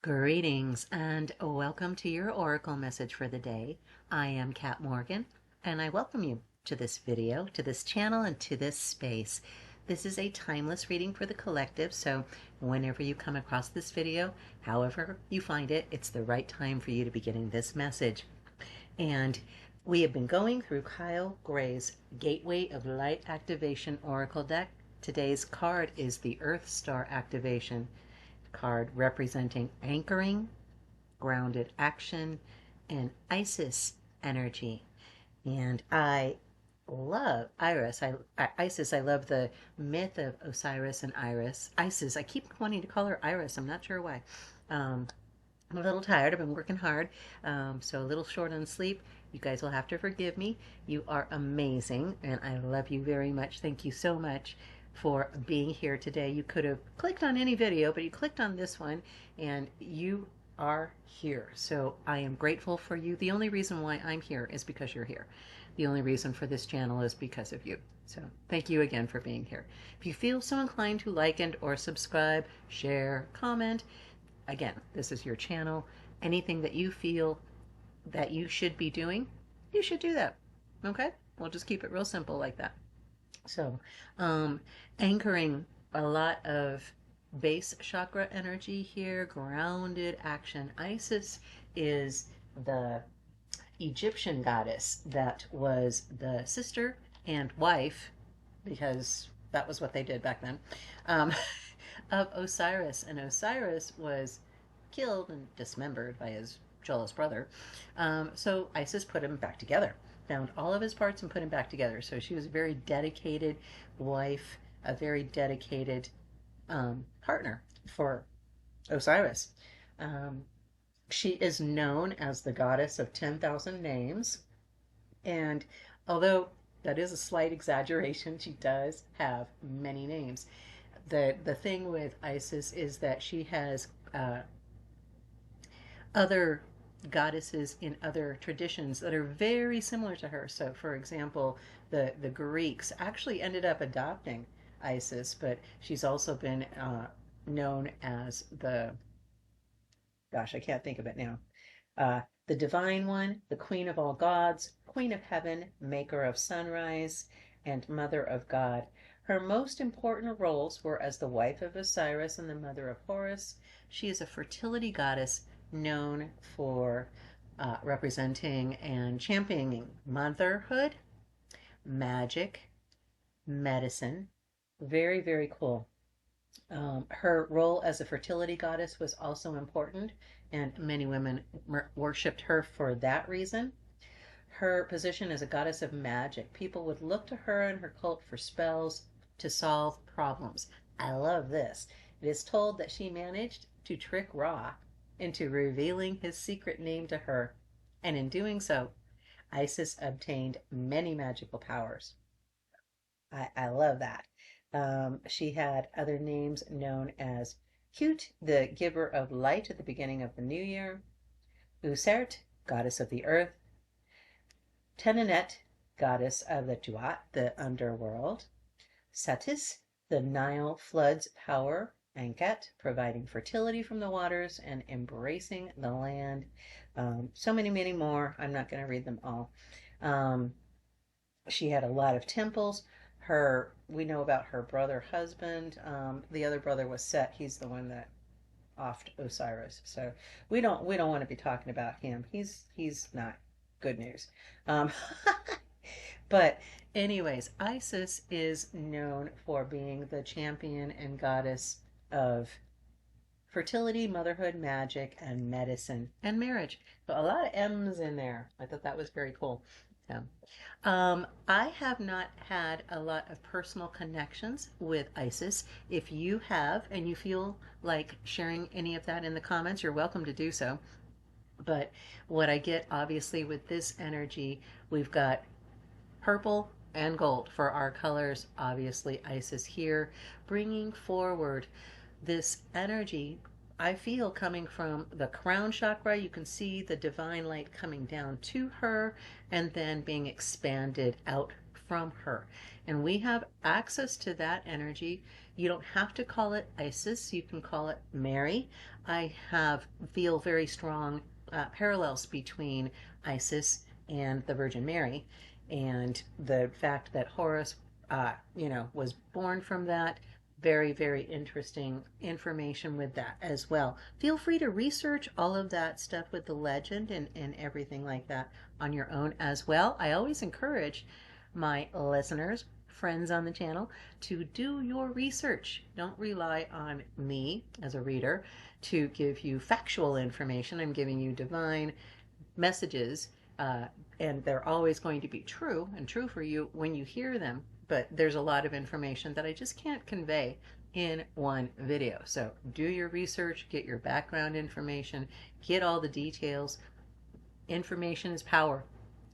Greetings and welcome to your Oracle message for the day. I am Kat Morgan and I welcome you to this video, to this channel, and to this space. This is a timeless reading for the collective, so whenever you come across this video, however you find it, it's the right time for you to be getting this message. And we have been going through Kyle Gray's Gateway of Light Activation Oracle deck. Today's card is the Earth Star Activation card, representing anchoring, grounded action, and Isis energy. And I love Iris. Isis. I love the myth of Osiris and Iris. Isis. I keep wanting to call her Iris. I'm not sure why. I'm a little tired. I've been working hard, so a little short on sleep. You guys will have to forgive me. You are amazing, and I love you very much. Thank you so much for being here today. You could have clicked on any video, but you clicked on this one, and you are here. So I am grateful for you. The only reason why I'm here is because you're here. The only reason for this channel is because of you. So thank you again for being here. If you feel so inclined to like and or subscribe, share, comment, again, this is your channel. Anything that you feel that you should be doing, you should do that. Okay? We'll just keep it real simple like that. So, anchoring a lot of base chakra energy here, grounded action. Isis is the Egyptian goddess that was the sister and wife, because that was what they did back then, um, of Osiris. And Osiris was killed and dismembered by his jealous brother. So Isis put him back together, found all of his parts and put him back together. So she was a very dedicated wife, a very dedicated partner for Osiris. She is known as the goddess of 10,000 names. And although that is a slight exaggeration, she does have many names. The thing with Isis is that she has other goddesses in other traditions that are very similar to her. So, for example, the Greeks actually ended up adopting Isis, but she's also been known as I can't think of it now. The Divine One, the Queen of all gods, Queen of Heaven, Maker of Sunrise, and Mother of God. Her most important roles were as the wife of Osiris and the mother of Horus. She is a fertility goddess known for representing and championing motherhood, magic, medicine. Very, very cool. Her role as a fertility goddess was also important, and many women worshipped her for that reason. Her position as a goddess of magic. People would look to her and her cult for spells to solve problems. I love this. It is told that she managed to trick Ra into revealing his secret name to her, and in doing so, Isis obtained many magical powers. I love that. She had other names known as Hut, the giver of light at the beginning of the new year, Usert, goddess of the earth, Tenenet, goddess of the Tuat, the underworld, Satis, the Nile flood's power, Anket, providing fertility from the waters and embracing the land. So many, many more. I'm not going to read them all. She had a lot of temples. We know about her brother husband. The other brother was Set. He's the one that offed Osiris. So we don't want to be talking about him. He's not good news. Um, but anyways, Isis is known for being the champion and goddess of fertility, motherhood, magic, and medicine and marriage. So a lot of M's in there. I thought that was very cool. Yeah. I have not had a lot of personal connections with Isis. If you have and you feel like sharing any of that in the comments, you're welcome to do so. But what I get obviously with this energy, we've got purple and gold for our colors. Obviously, Isis here, bringing forward this energy I feel coming from the crown chakra. You can see the divine light coming down to her and then being expanded out from her. And we have access to that energy. You don't have to call it Isis, you can call it Mary. I feel very strong parallels between Isis and the Virgin Mary, and the fact that Horus, was born from that. Very, very interesting information with that as well. Feel free to research all of that stuff with the legend and everything like that on your own as well. I always encourage my listeners, friends on the channel, to do your research. Don't rely on me as a reader to give you factual information. I'm giving you divine messages, and they're always going to be true and true for you when you hear them. But there's a lot of information that I just can't convey in one video. So do your research, get your background information, get all the details. Information is power.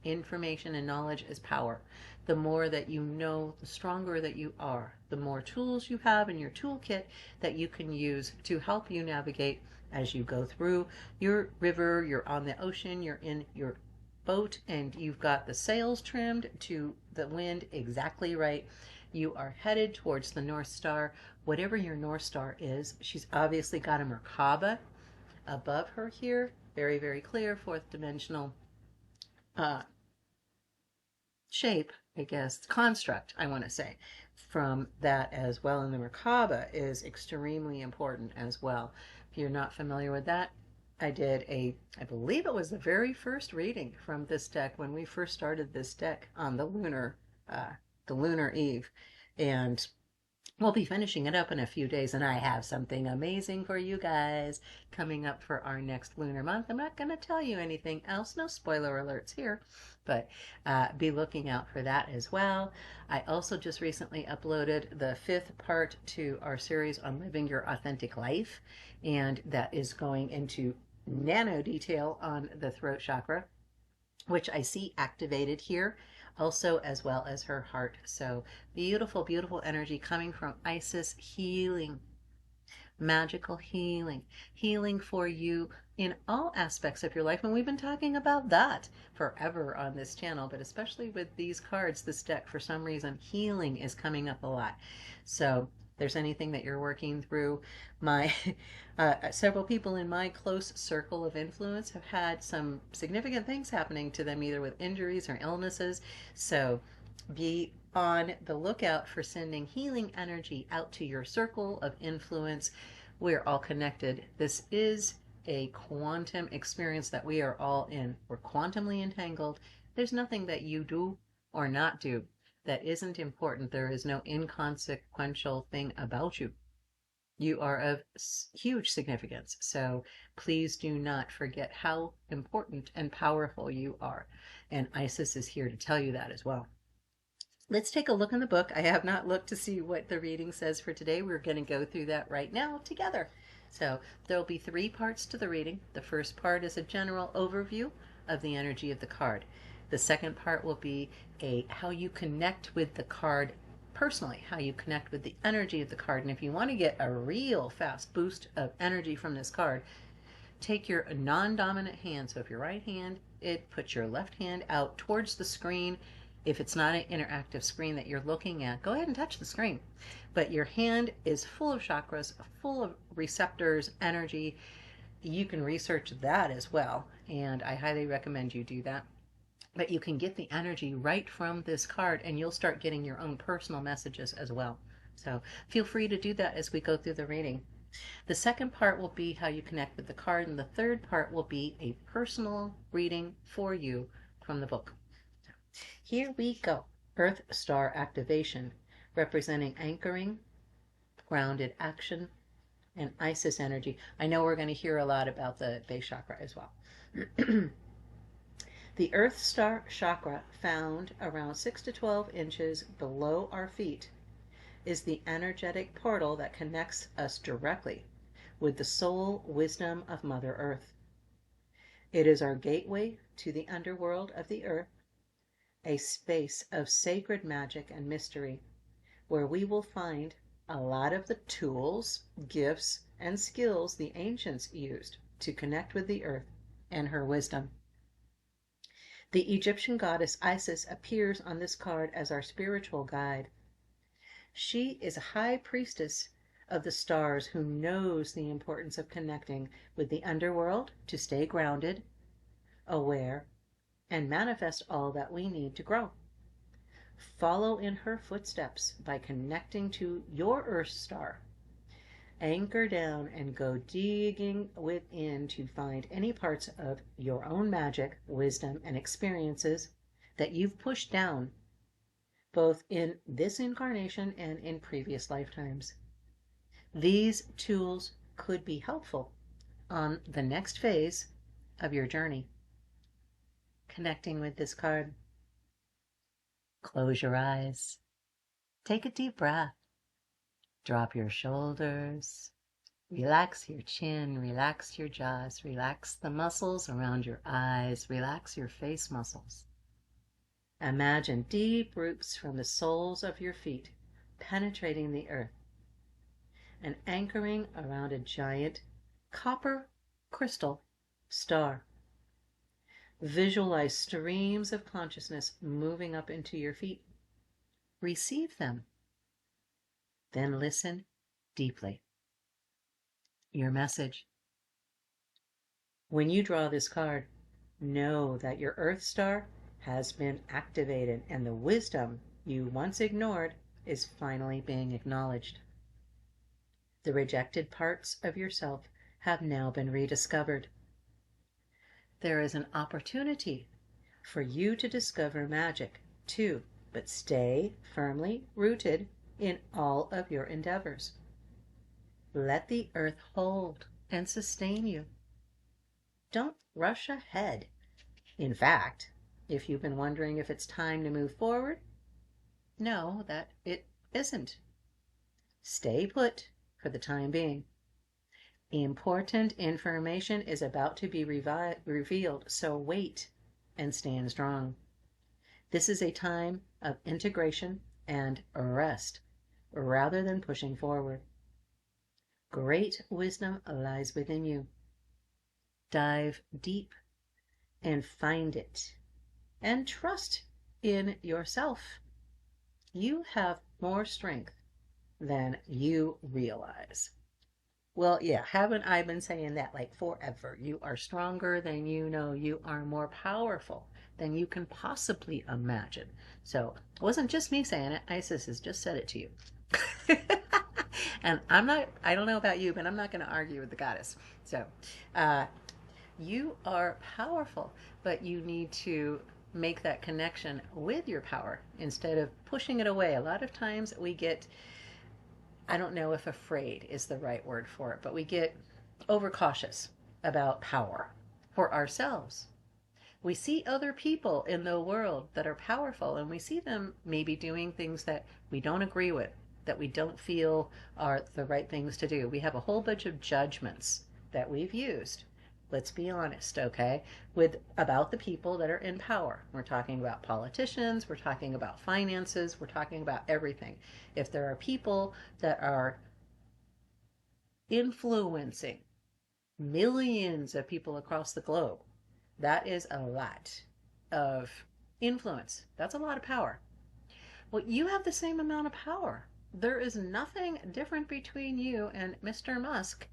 Information and knowledge is power. The more that you know, the stronger that you are. The more tools you have in your toolkit that you can use to help you navigate as you go through your river, you're on the ocean, you're in your boat, and you've got the sails trimmed to the wind exactly right. You are headed towards the North Star, whatever your North Star is. She's obviously got a Merkaba above her here. Very, very clear, fourth dimensional shape, I guess, construct, I want to say, from that as well. And the Merkaba is extremely important as well. If you're not familiar with that, I believe it was the very first reading from this deck when we first started this deck on the lunar eve, and we'll be finishing it up in a few days, and I have something amazing for you guys coming up for our next lunar month. I'm not going to tell you anything else, no spoiler alerts here, but be looking out for that as well. I also just recently uploaded the 5th part to our series on living your authentic life, and that is going into nano detail on the throat chakra, which I see activated here also, as well as her heart. So beautiful, beautiful energy coming from Isis, healing, magical healing, healing for you in all aspects of your life. And we've been talking about that forever on this channel, but especially with these cards, this deck, for some reason, healing is coming up a lot. So if there's anything that you're working through, my several people in my close circle of influence have had some significant things happening to them, either with injuries or illnesses. So be on the lookout for sending healing energy out to your circle of influence. We're all connected. This is a quantum experience that we are all in. We're quantumly entangled. There's nothing that you do or not do that isn't important. There is no inconsequential thing about you. You are of huge significance. So please do not forget how important and powerful you are. And Isis is here to tell you that as well. Let's take a look in the book. I have not looked to see what the reading says for today. We're going to go through that right now together. So there will be 3 parts to the reading. The first part is a general overview of the energy of the card. The second part will be how you connect with the card personally, how you connect with the energy of the card. And if you want to get a real fast boost of energy from this card, take your non-dominant hand. So if your right hand, put your left hand out towards the screen. If it's not an interactive screen that you're looking at, go ahead and touch the screen. But your hand is full of chakras, full of receptors, energy. You can research that as well, and I highly recommend you do that. But you can get the energy right from this card, and you'll start getting your own personal messages as well. So feel free to do that as we go through the reading. The second part will be how you connect with the card, and the third part will be a personal reading for you from the book. Here we go. Earth Star activation, representing anchoring, grounded action, and Isis energy. I know we're going to hear a lot about the base chakra as well. The Earth Star chakra, found around 6 to 12 inches below our feet, is the energetic portal that connects us directly with the soul wisdom of Mother Earth. It is our gateway to the underworld of the earth, a space of sacred magic and mystery, where we will find a lot of the tools, gifts, and skills the ancients used to connect with the earth and her wisdom. The Egyptian goddess Isis appears on this card as our spiritual guide. She is a high priestess of the stars who knows the importance of connecting with the underworld to stay grounded, aware, and manifest all that we need to grow. Follow in her footsteps by connecting to your Earth star. Anchor down and go digging within to find any parts of your own magic, wisdom, and experiences that you've pushed down, both in this incarnation and in previous lifetimes. These tools could be helpful on the next phase of your journey. Connecting with this card. Close your eyes. Take a deep breath. Drop your shoulders. Relax your chin, relax your jaws, relax the muscles around your eyes, relax your face muscles. Imagine deep roots from the soles of your feet penetrating the earth and anchoring around a giant copper crystal star. Visualize streams of consciousness moving up into your feet. Receive them. Then listen deeply. Your message. When you draw this card, know that your Earth star has been activated and the wisdom you once ignored is finally being acknowledged. The rejected parts of yourself have now been rediscovered. There is an opportunity for you to discover magic too, but stay firmly rooted in all of your endeavors. Let the earth hold and sustain you. Don't rush ahead. In fact, if you've been wondering if it's time to move forward, know that it isn't. Stay put for the time being. Important information is about to be revealed, so wait and stand strong. This is a time of integration and rest rather than pushing forward. Great wisdom lies within you. Dive deep and find it, and trust in yourself. You have more strength than you realize. Well, yeah, haven't I been saying that like forever? You are stronger than you know. You are more powerful than you can possibly imagine. So it wasn't just me saying it. Isis has just said it to you. And I don't know about you, but I'm not going to argue with the goddess. So you are powerful, but you need to make that connection with your power instead of pushing it away. A lot of times we get, I don't know if afraid is the right word for it, but we get overcautious about power for ourselves. We see other people in the world that are powerful, and we see them maybe doing things that we don't agree with, that we don't feel are the right things to do. We have a whole bunch of judgments that we've used. Let's be honest, okay, about the people that are in power. We're talking about politicians, we're talking about finances, we're talking about everything. If there are people that are influencing millions of people across the globe, that is a lot of influence. That's a lot of power. Well, you have the same amount of power. There is nothing different between you and Mr. Musk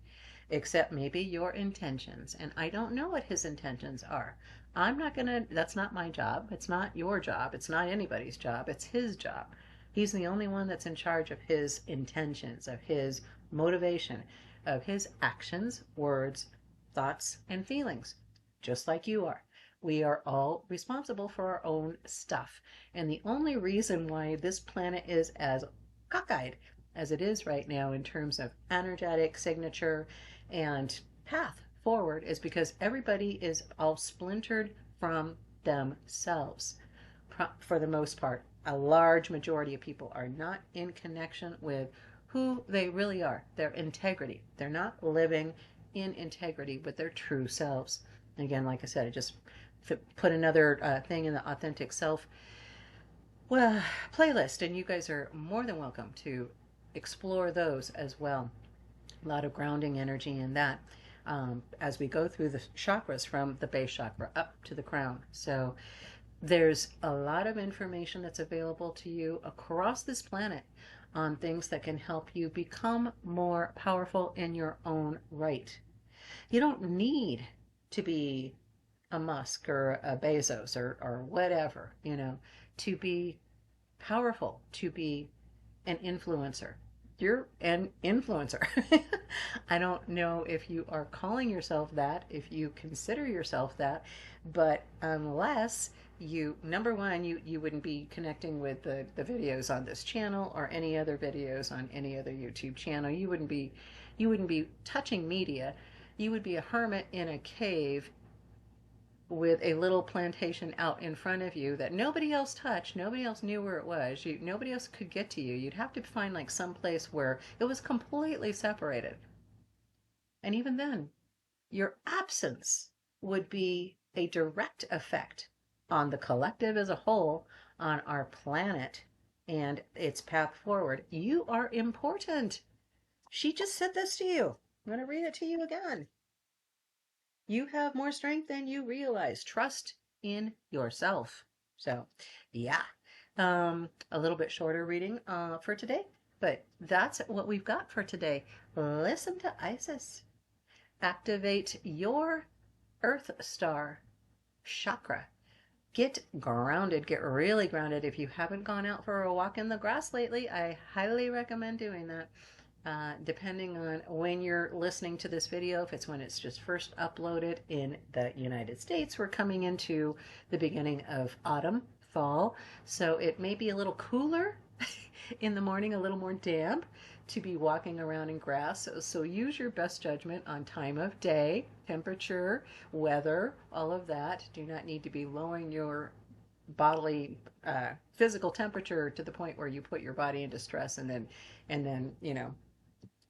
except maybe your intentions. And I don't know what his intentions are. That's not my job. It's not your job. It's not anybody's job. It's his job. He's the only one that's in charge of his intentions, of his motivation, of his actions, words, thoughts, and feelings, just like you are. We are all responsible for our own stuff. And the only reason why this planet is as cockeyed as it is right now in terms of energetic signature and path forward is because everybody is all splintered from themselves. For the most part, a large majority of people are not in connection with who they really are, their integrity. They're not living in integrity with their true selves. Again, like I said, I just put another thing in the authentic self playlist, and you guys are more than welcome to explore those as well. A lot of grounding energy in that. as we go through the chakras from the base chakra up to the crown. So there's a lot of information that's available to you across this planet on things that can help you become more powerful in your own right. You don't need to be a Musk or a Bezos or whatever, to be powerful, to be an influencer. You're an influencer. I don't know if you are calling yourself that, if you consider yourself that, but unless you, number one, you wouldn't be connecting with the videos on this channel or any other videos on any other YouTube channel. You wouldn't be touching media. You would be a hermit in a cave with a little plantation out in front of you that nobody else touched, nobody else knew where it was, nobody else could get to you. You'd have to find like some place where it was completely separated. And even then, your absence would be a direct effect on the collective as a whole, on our planet and its path forward. You are important. She just said this to you. I'm going to read it to you again. You have more strength than you realize. Trust in yourself. So, yeah, a little bit shorter reading for today, but that's what we've got for today. Listen to Isis. Activate your Earth Star chakra. Get grounded. Get really grounded. If you haven't gone out for a walk in the grass lately, I highly recommend doing that. Depending on when you're listening to this video, if it's when it's just first uploaded in the United States, we're coming into the beginning of autumn, fall, so it may be a little cooler in the morning, a little more damp to be walking around in grass. So use your best judgment on time of day, temperature, weather, all of that. Do not need to be lowering your bodily physical temperature to the point where you put your body into stress and then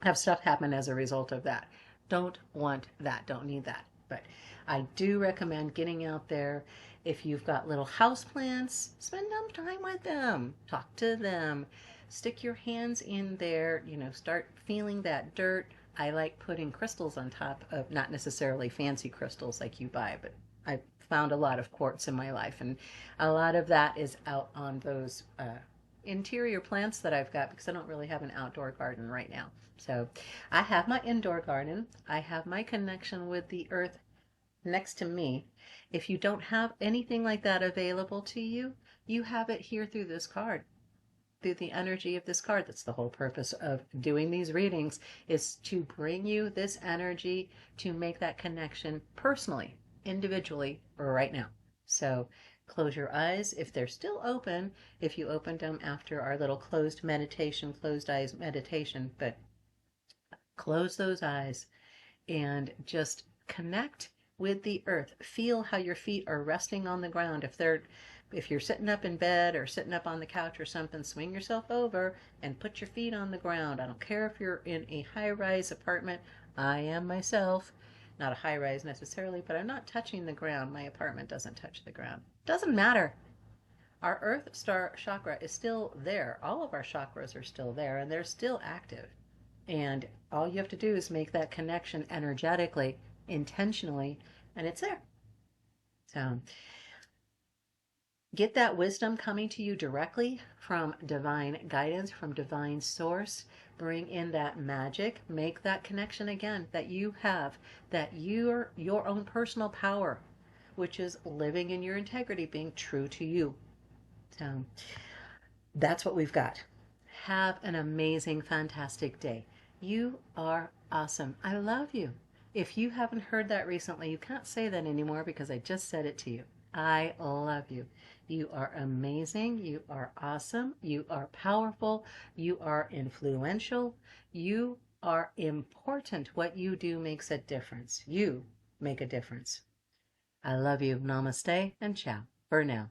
have stuff happen as a result of that. Don't want that. Don't need that. But I do recommend getting out there. If you've got little house plants, spend some time with them. Talk to them. Stick your hands in there. Start feeling that dirt. I like putting crystals on top of, not necessarily fancy crystals like you buy, but I've found a lot of quartz in my life, and a lot of that is out on those interior plants that I've got because I don't really have an outdoor garden right now. So I have my indoor garden. I have my connection with the earth next to me. If you don't have anything like that available to you, you have it here through this card, through the energy of this card. That's the whole purpose of doing these readings, is to bring you this energy to make that connection personally, individually, right now. So close your eyes if they're still open, if you opened them after our little closed eyes meditation, but close those eyes and just connect with the earth. Feel how your feet are resting on the ground. If you're sitting up in bed or sitting up on the couch or something, swing yourself over and put your feet on the ground. I don't care if you're in a high-rise apartment. I am myself. Not a high-rise necessarily, but I'm not touching the ground. My apartment doesn't touch the ground. Doesn't matter. Our Earth Star chakra is still there. All of our chakras are still there, and they're still active. And all you have to do is make that connection energetically, intentionally, and it's there. So get that wisdom coming to you directly from divine guidance, from divine source. Bring in that magic. Make that connection again that you have, that you're your own personal power, which is living in your integrity, being true to you. So that's what we've got. Have an amazing, fantastic day. You are awesome. I love you. If you haven't heard that recently, you can't say that anymore because I just said it to you. I love you. You are amazing. You are awesome. You are powerful. You are influential. You are important. What you do makes a difference. You make a difference. I love you. Namaste and ciao for now.